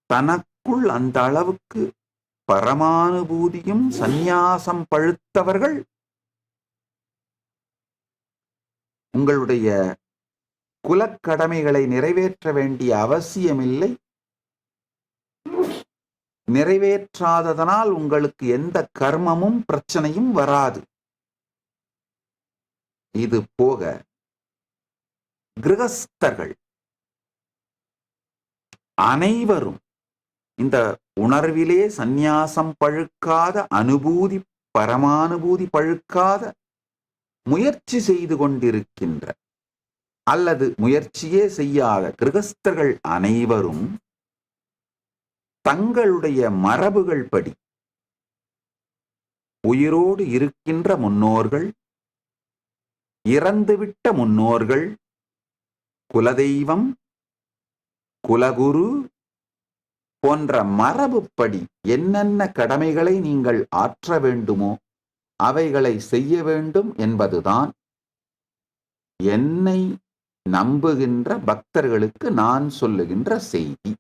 தனக்குள் அந்த அளவுக்கு பரமானுபூதியும் சந்நியாசம் பழுத்தவர்கள் உங்களுடைய குலக்கடமைகளை நிறைவேற்ற வேண்டிய அவசியமில்லை. நிறைவேற்றாததனால் உங்களுக்கு எந்த கர்மமும் பிரச்சனையும் வராது. இது போக கிரகஸ்தர்கள் அனைவரும் இந்த உணர்விலே சந்நியாசம் பழுக்காத, அனுபூதி பரமானுபூதி பழுக்காத முயற்சி செய்து கொண்டிருக்கின்ற அல்லது முயற்சியே செய்யாத கிரகஸ்தர்கள் அனைவரும் தங்களுடைய மரபுகள் படி உயிரோடு இருக்கின்ற முன்னோர்கள், இறந்துவிட்ட முன்னோர்கள், குலதெய்வம், குலகுரு போன்ற மரபுப்படி என்னென்ன கடமைகளை நீங்கள் ஆற்ற வேண்டுமோ அவைகளை செய்ய வேண்டும் என்பதுதான் என்னை நம்புகின்ற பக்தர்களுக்கு நான் சொல்லுகின்ற செய்தி.